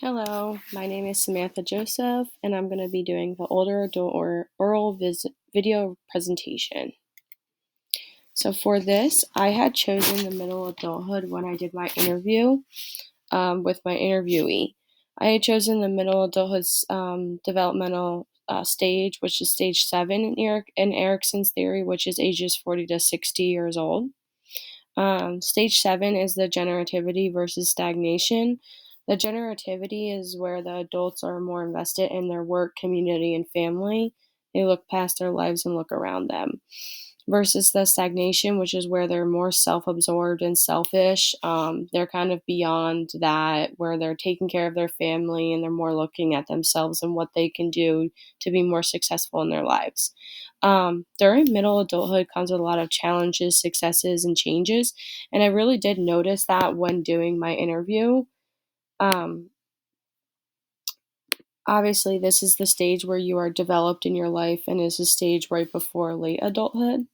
Hello, my name is Samantha Joseph, and I'm going to be doing the older adult or oral video presentation. So for this, I had chosen the middle adulthood when I did my interview with my interviewee. I had chosen the middle adulthood developmental stage, which is stage 7 in Erickson's theory, which is ages 40 to 60 years old. Stage 7 is the generativity versus stagnation. The generativity is where the adults are more invested in their work, community, and family. They look past their lives and look around them. Versus the stagnation, which is where they're more self absorbed and selfish. They're kind of beyond that, where they're taking care of their family and they're more looking at themselves and what they can do to be more successful in their lives. During middle adulthood comes with a lot of challenges, successes, and changes. And I really did notice that when doing my interview. Um, Obviously, this is the stage where you are developed in your life and is a stage right before late adulthood.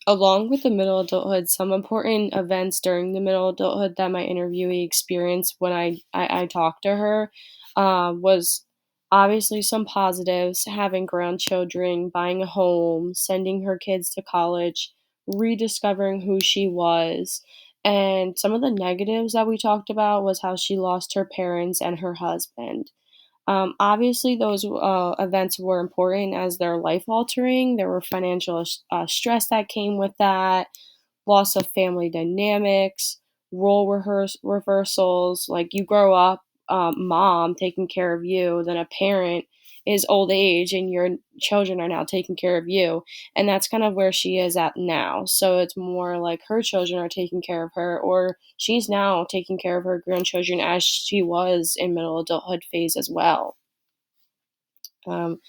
Along with the middle adulthood, some important events during the middle adulthood that my interviewee experienced when I talked to her was obviously some positives: having grandchildren, buying a home, sending her kids to college, rediscovering who she was. And some of the negatives that we talked about was how she lost her parents and her husband. Obviously, those events were important as they're life altering. There were financial stress that came with that, loss of family dynamics, reversals. Like you grow up, mom taking care of you, then a parent is old age and your children are now taking care of you. And that's kind of where she is at now. So it's more like her children are taking care of her, or she's now taking care of her grandchildren as she was in middle adulthood phase as well. Um,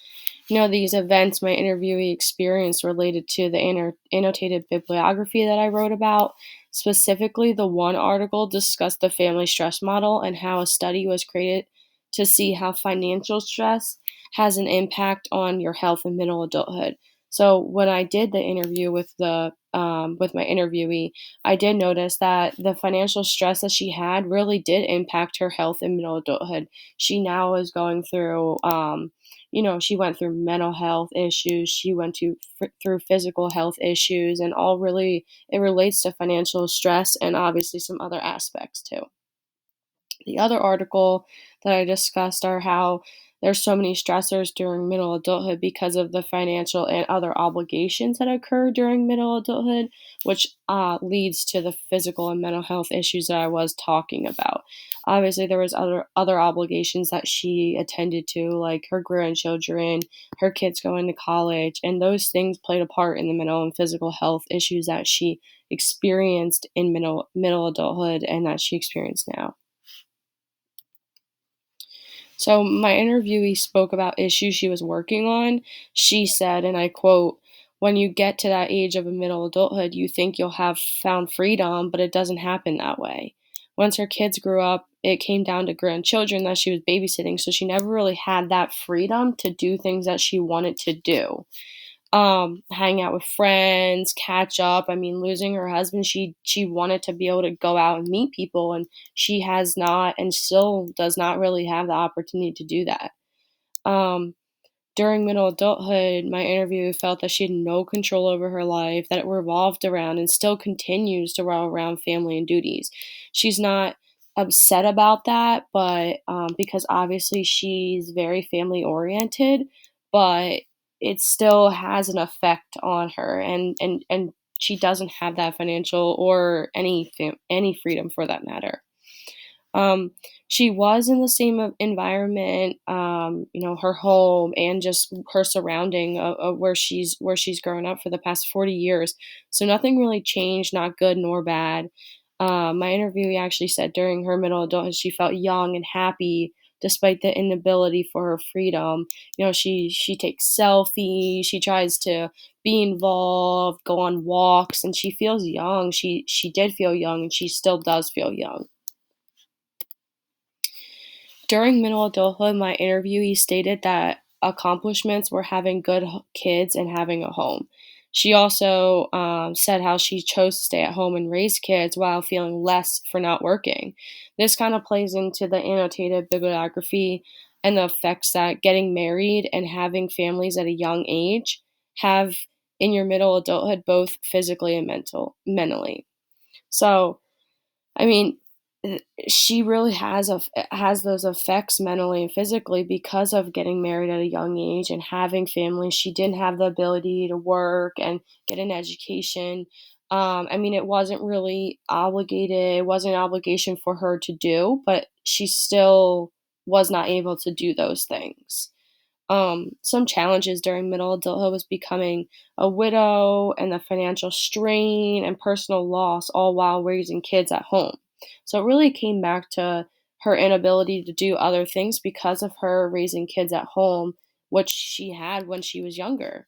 these events my interviewee experienced related to the annotated bibliography that I wrote about. Specifically, the one article discussed the family stress model and how a study was created to see how financial stress has an impact on your health in middle adulthood. So when I did the interview with my interviewee, I did notice that the financial stress that she had really did impact her health in middle adulthood. She now is going through she went through mental health issues, she went through physical health issues, and all really it relates to financial stress and obviously some other aspects too. The other article that I discussed are how there's so many stressors during middle adulthood because of the financial and other obligations that occur during middle adulthood, which leads to the physical and mental health issues that I was talking about. Obviously, there was other obligations that she attended to, like her grandchildren, her kids going to college, and those things played a part in the mental and physical health issues that she experienced in middle adulthood and that she experienced now. So my interviewee spoke about issues she was working on. She said, and I quote, "When you get to that age of a middle adulthood, you think you'll have found freedom, but it doesn't happen that way." Once her kids grew up, it came down to grandchildren that she was babysitting, so she never really had that freedom to do things that she wanted to do. Hang out with friends, catch up. I mean, losing her husband, she wanted to be able to go out and meet people, and she has not and still does not really have the opportunity to do that. Um, During middle adulthood, my interview felt that she had no control over her life, that it revolved around and still continues to revolve around family and duties. She's not upset about that, but because obviously she's very family oriented, but it still has an effect on her, and she doesn't have that financial or any freedom for that matter. Um, she was in the same environment, her home and just her surrounding of where she's grown up for the past 40 years. So nothing really changed, not good nor bad. My interviewee actually said during her middle adulthood she felt young and happy despite the inability for her freedom. She takes selfies, she tries to be involved, go on walks, and she feels young. She did feel young, and she still does feel young. During middle adulthood, my interviewee stated that accomplishments were having good kids and having a home. She also said how she chose to stay at home and raise kids while feeling less for not working. This kind of plays into the annotated bibliography and the effects that getting married and having families at a young age have in your middle adulthood, both physically and mentally. So, I mean, she really has those effects mentally and physically because of getting married at a young age and having families. She didn't have the ability to work and get an education. I mean, it wasn't really obligated. It wasn't an obligation for her to do, but she still was not able to do those things. Some challenges during middle adulthood was becoming a widow and the financial strain and personal loss, all while raising kids at home. So it really came back to her inability to do other things because of her raising kids at home, which she had when she was younger.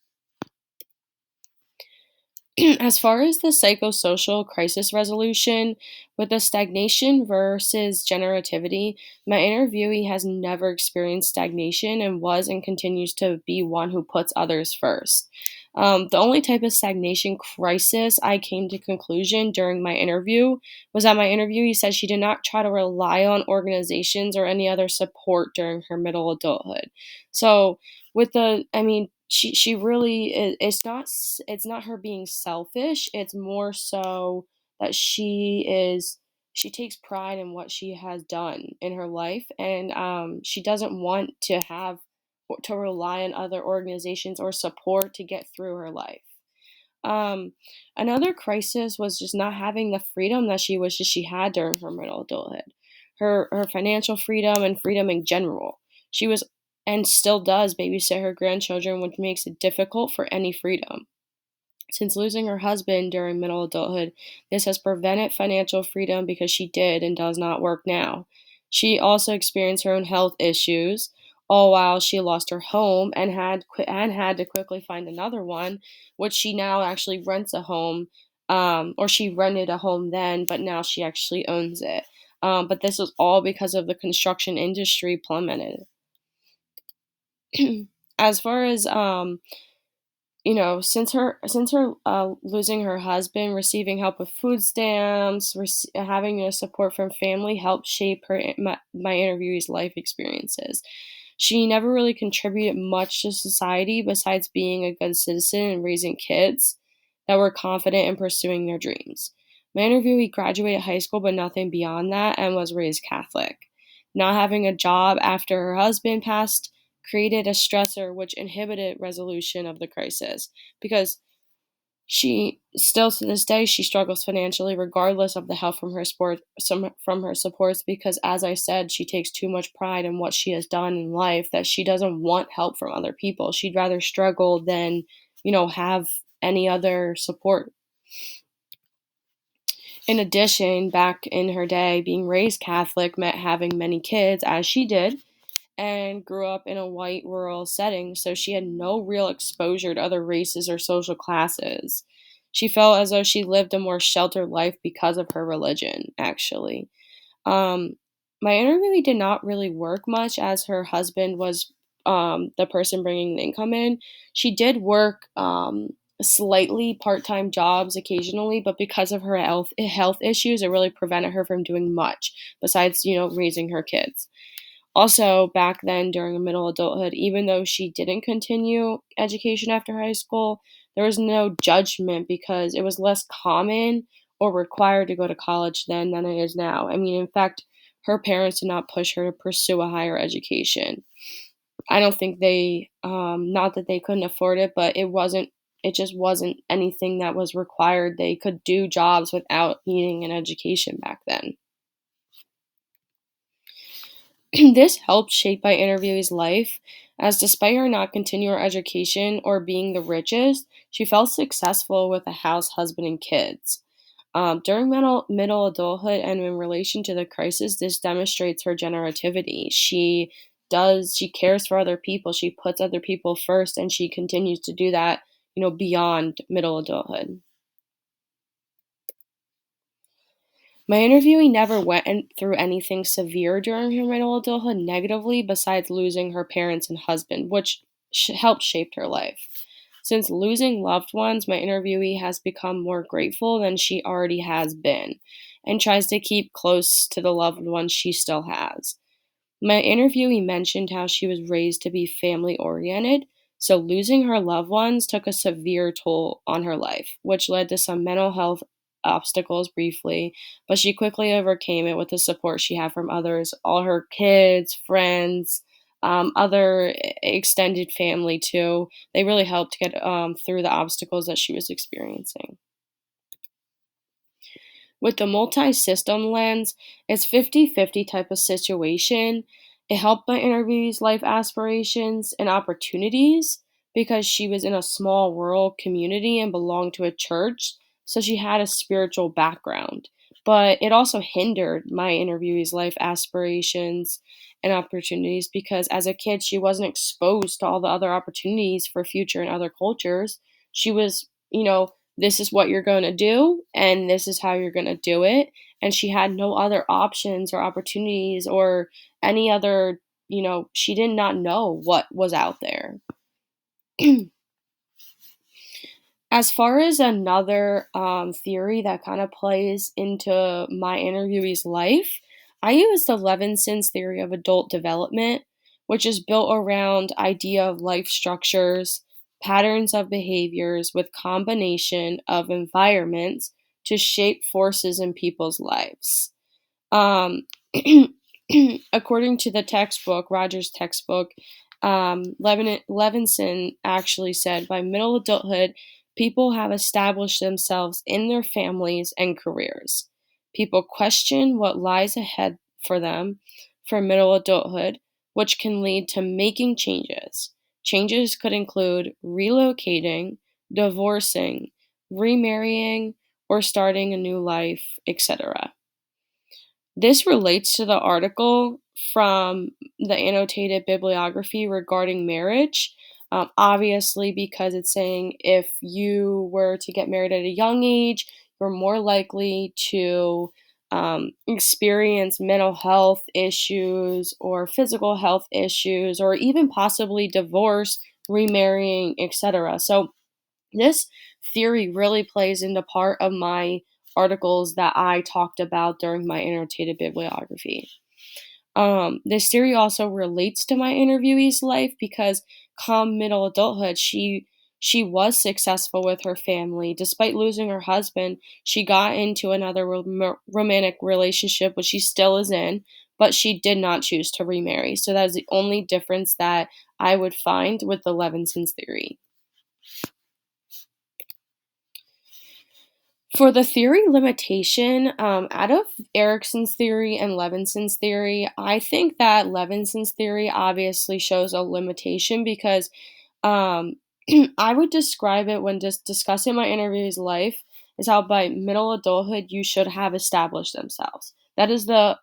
As far as the psychosocial crisis resolution, with the stagnation versus generativity, my interviewee has never experienced stagnation and was and continues to be one who puts others first. The only type of stagnation crisis I came to conclusion during my interview was that my interviewee said she did not try to rely on organizations or any other support during her middle adulthood. So with the I mean, she really it's not her being selfish, it's more so that she takes pride in what she has done in her life, and she doesn't want to have to rely on other organizations or support to get through her life. um, Another crisis was just not having the freedom that she wishes she had during her middle adulthood. Her financial freedom and freedom in general. She was and still does babysit her grandchildren, which makes it difficult for any freedom. Since losing her husband during middle adulthood, this has prevented financial freedom because she did and does not work now. She also experienced her own health issues, all while she lost her home and had to quickly find another one, which she now actually rents a home, or she rented a home then, but now she actually owns it. But this was all because of the construction industry plummeted. As far as since her losing her husband, receiving help with food stamps, having support from family helped shape my interviewee's life experiences. She never really contributed much to society besides being a good citizen and raising kids that were confident in pursuing their dreams. My interviewee graduated high school, but nothing beyond that, and was raised Catholic. Not having a job after her husband passed created a stressor which inhibited resolution of the crisis because she still to this day she struggles financially regardless of the help from from her supports, because as I said, she takes too much pride in what she has done in life that she doesn't want help from other people. She'd rather struggle than have any other support. In addition, back in her day, being raised Catholic meant having many kids, as she did, and grew up in a white rural setting, so she had no real exposure to other races or social classes. She felt as though she lived a more sheltered life because of her religion, actually. Um, my interviewee did not really work much as her husband was the person bringing the income in. She did work slightly part-time jobs occasionally, but because of her health issues, it really prevented her from doing much besides, raising her kids. Also, back then during middle adulthood, even though she didn't continue education after high school, there was no judgment because it was less common or required to go to college then than it is now. I mean, in fact, her parents did not push her to pursue a higher education. I don't think not that they couldn't afford it, but it just wasn't anything that was required. They could do jobs without needing an education back then. This helped shape my interviewee's life, as despite her not continuing her education or being the richest, she felt successful with a house, husband, and kids. During middle adulthood and in relation to the crisis, this demonstrates her generativity. She cares for other people, she puts other people first, and she continues to do that, beyond middle adulthood. My interviewee never through anything severe during her middle adulthood negatively besides losing her parents and husband, which helped shape her life. Since losing loved ones, my interviewee has become more grateful than she already has been and tries to keep close to the loved ones she still has. My interviewee mentioned how she was raised to be family oriented, so losing her loved ones took a severe toll on her life, which led to some mental health obstacles briefly, but she quickly overcame it with the support she had from others, all her kids, friends, other extended family too. They really helped get through the obstacles that she was experiencing. With the multi-system lens, it's 50-50 type of situation. It helped my interviewee's life aspirations and opportunities because she was in a small rural community and belonged to a church, so she had a spiritual background. But it also hindered my interviewee's life aspirations and opportunities because as a kid, she wasn't exposed to all the other opportunities for future in other cultures. She was, this is what you're going to do and this is how you're going to do it, and she had no other options or opportunities or any other, she did not know what was out there. As far as another theory that kind of plays into my interviewee's life, I use the Levinson's theory of adult development, which is built around idea of life structures, patterns of behaviors with combination of environments to shape forces in people's lives. Um, according to the textbook, Rogers' textbook, Levinson actually said by middle adulthood, people have established themselves in their families and careers. People question what lies ahead for them for middle adulthood, which can lead to making changes. Changes could include relocating, divorcing, remarrying, or starting a new life, etc. This relates to the article from the annotated bibliography regarding marriage. Obviously, because it's saying if you were to get married at a young age, you're more likely to experience mental health issues or physical health issues, or even possibly divorce, remarrying, etc. So, this theory really plays into part of my articles that I talked about during my annotated bibliography. This theory also relates to my interviewee's life because come middle adulthood, she was successful with her family. Despite losing her husband, she got into another romantic relationship, which she still is in, but she did not choose to remarry. So that is the only difference that I would find with the Levinson's theory. For the theory limitation, out of Erickson's theory and Levinson's theory, I think that Levinson's theory obviously shows a limitation because um, I would describe it when just discussing my interviewee's life is how by middle adulthood you should have established themselves. That is the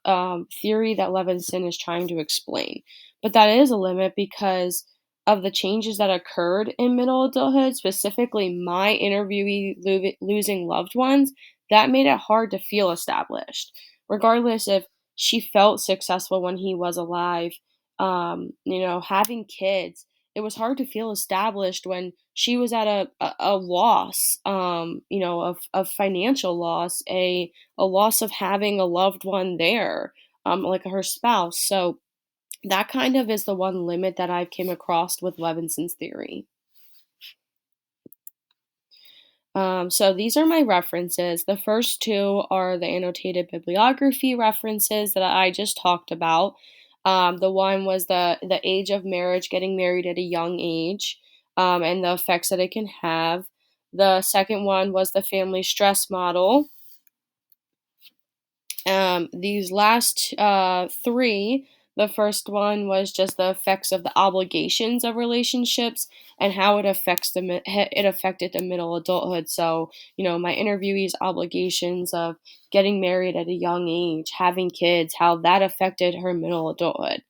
theory that Levinson is trying to explain. But that is a limit because of the changes that occurred in middle adulthood, specifically my interviewee losing loved ones, that made it hard to feel established. Regardless if she felt successful when he was alive, having kids, it was hard to feel established when she was at a loss, of financial loss, a loss of having a loved one there, like her spouse. So that kind of is the one limit that I've came across with Levinson's theory. So these are my references. The first two are the annotated bibliography references that I just talked about. The one was the age of marriage, getting married at a young age, and the effects that it can have. The second one was the family stress model. These last three, the first one was just the effects of the obligations of relationships and how it affected the middle adulthood. So, my interviewee's obligations of getting married at a young age, having kids, how that affected her middle adulthood.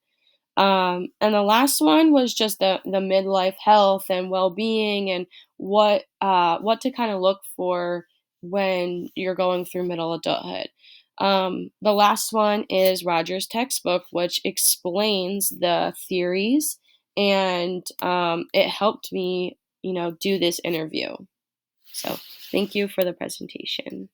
And the last one was just the midlife health and well-being and what to kind of look for when you're going through middle adulthood. The last one is Rogers' textbook, which explains the theories, and it helped me do this interview. So, thank you for the presentation.